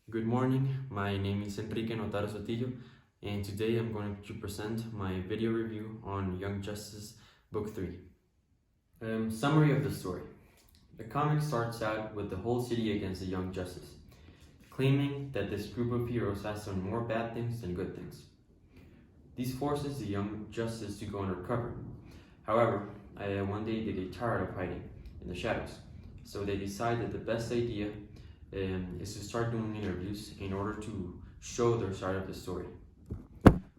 Good morning, my name is Enrique Nottaro Sotillo, and today I'm going to present my video review on Young Justice Book 3. Summary of the story. The comic starts out with the whole city against the Young Justice, claiming that this group of heroes has done more bad things than good things. This forces the Young Justice to go undercover. However, one day they get tired of hiding in the shadows, so they decide that the best idea is to start doing interviews in order to show their side of the story.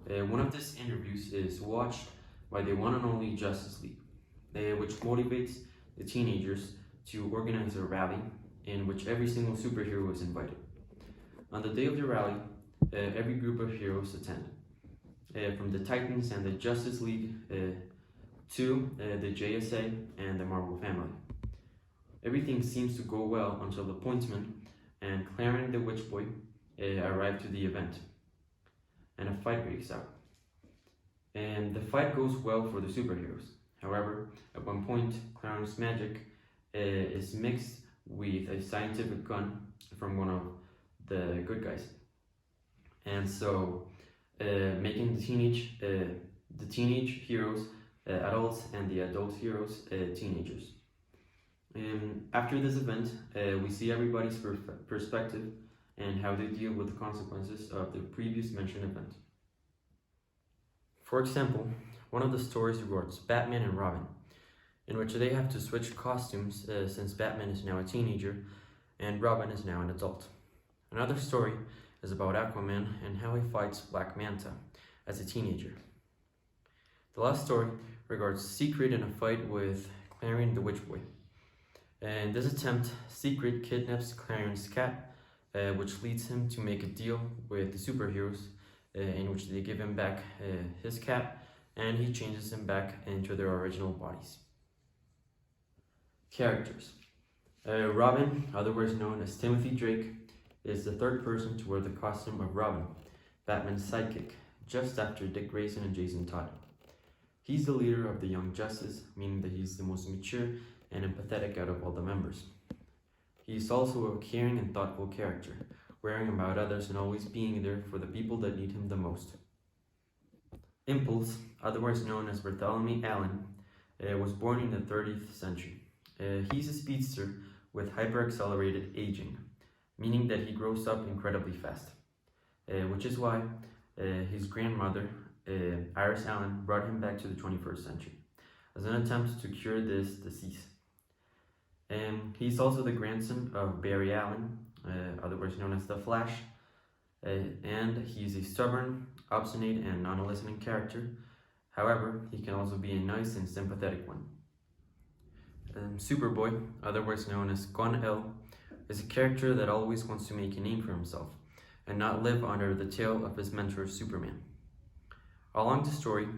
One of these interviews is watched by the one and only Justice League, which motivates the teenagers to organize a rally in which every single superhero is invited. On the day of the rally, every group of heroes attend, from the Titans and the Justice League to the JSA and the Marvel family. Everything seems to go well until the Pointsman and Clarence the Witch Boy arrive to the event, and a fight breaks out. And the fight goes well for the superheroes. However, at one point, Clarence's magic is mixed with a scientific gun from one of the good guys, and so making the teenage heroes adults and the adult heroes teenagers. After this event, we see everybody's perspective and how they deal with the consequences of the previous mentioned event. For example, one of the stories regards Batman and Robin, in which they have to switch costumes since Batman is now a teenager and Robin is now an adult. Another story is about Aquaman and how he fights Black Manta as a teenager. The last story regards Secret in a fight with Clarence the Witch Boy. In this attempt, Secret kidnaps Clarence's cat, which leads him to make a deal with the superheroes, in which they give him back his cat, and he changes him back into their original bodies. Characters. Robin, otherwise known as Timothy Drake, is the third person to wear the costume of Robin, Batman's sidekick, just after Dick Grayson and Jason Todd. He's the leader of the Young Justice, meaning that he's the most mature and empathetic out of all the members. He is also a caring and thoughtful character, caring about others and always being there for the people that need him the most. Impulse, otherwise known as Bartholomew Allen, was born in the 30th century. He's a speedster with hyper-accelerated aging, meaning that he grows up incredibly fast, which is why his grandmother, Iris Allen, brought him back to the 21st century as an attempt to cure this disease. He's also the grandson of Barry Allen, otherwise known as the Flash, and he's a stubborn, obstinate, and non-listening character. However, he can also be a nice and sympathetic one. Superboy, otherwise known as Con-El, is a character that always wants to make a name for himself and not live under the tail of his mentor Superman. Along the story,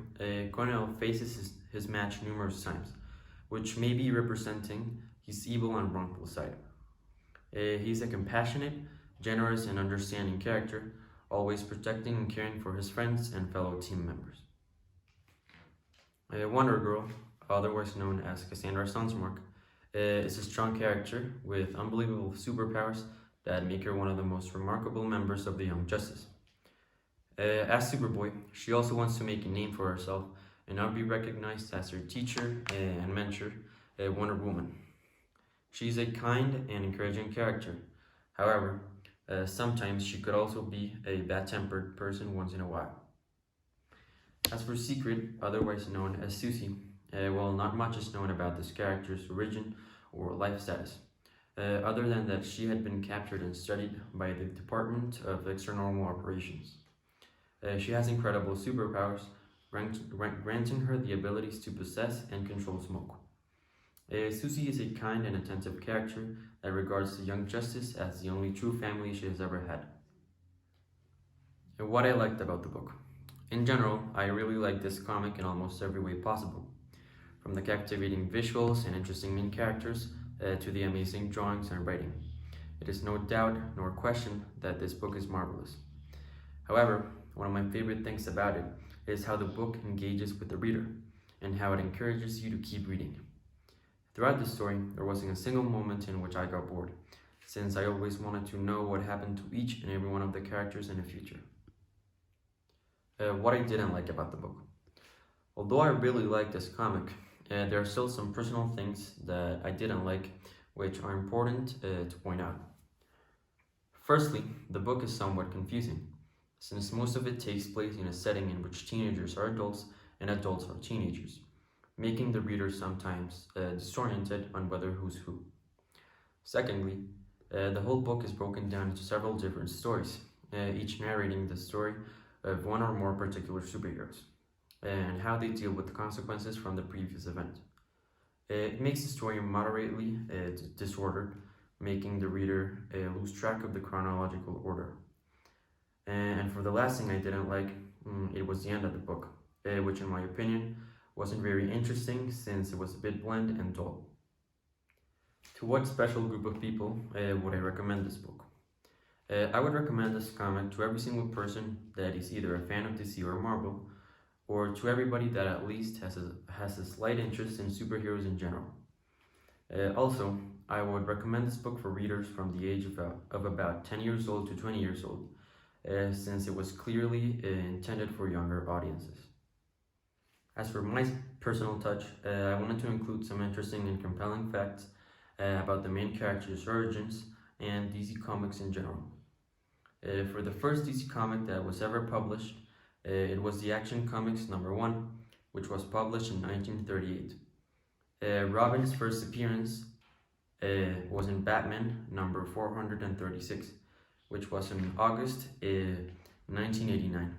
Con-El faces his match numerous times, which may be representing his evil and wrongful side. He's a compassionate, generous, and understanding character, always protecting and caring for his friends and fellow team members. Wonder Girl, otherwise known as Cassandra Sunsmark, is a strong character with unbelievable superpowers that make her one of the most remarkable members of the Young Justice. As Superboy, she also wants to make a name for herself and not be recognized as her teacher and mentor, Wonder Woman. She's a kind and encouraging character. However, sometimes she could also be a bad-tempered person once in a while. As for Secret, otherwise known as Susie, well, not much is known about this character's origin or life status, other than that she had been captured and studied by the Department of Extranormal Operations. She has incredible superpowers, granting her the abilities to possess and control smoke. Susie is a kind and attentive character that regards the Young Justice as the only true family she has ever had. What I liked about the book. In general, I really liked this comic in almost every way possible. From the captivating visuals and interesting main characters to the amazing drawings and writing. It is no doubt nor question that this book is marvelous. However, one of my favorite things about it is how the book engages with the reader and how it encourages you to keep reading. Throughout the story, there wasn't a single moment in which I got bored, since I always wanted to know what happened to each and every one of the characters in the future. What I didn't like about the book. Although I really liked this comic, there are still some personal things that I didn't like, which are important to point out. Firstly, the book is somewhat confusing, since most of it takes place in a setting in which teenagers are adults and adults are teenagers, making the reader sometimes disoriented on whether who's who. Secondly, the whole book is broken down into several different stories, each narrating the story of one or more particular superheroes, and how they deal with the consequences from the previous event. It makes the story moderately disordered, making the reader lose track of the chronological order. And for the last thing I didn't like, it was the end of the book, which in my opinion wasn't very interesting since it was a bit bland and dull. To what special group of people would I recommend this book? I would recommend this comic to every single person that is either a fan of DC or Marvel, or to everybody that at least has a slight interest in superheroes in general. Also, I would recommend this book for readers from the age of about 10 years old to 20 years old, since it was clearly intended for younger audiences. As for my personal touch, I wanted to include some interesting and compelling facts about the main character's origins and DC Comics in general. For the first DC comic that was ever published, it was the Action Comics #1, which was published in 1938. Robin's first appearance was in Batman number 436, which was in August 1989.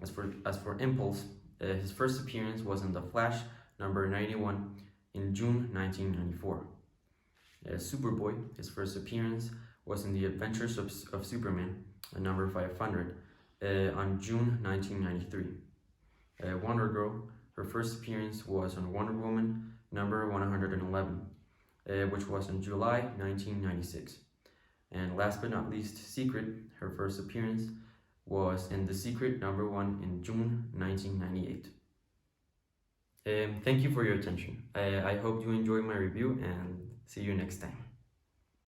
As for Impulse, his first appearance was in The Flash number 91 in June 1994. Superboy, his first appearance was in The Adventures of Superman, number 500, on June 1993. Wonder Girl, her first appearance was on Wonder Woman number 111, which was in July 1996. And last but not least, Secret, her first appearance was in The Secret #1 in June 1998. Thank you for your attention. I hope you enjoyed my review, and see you next time.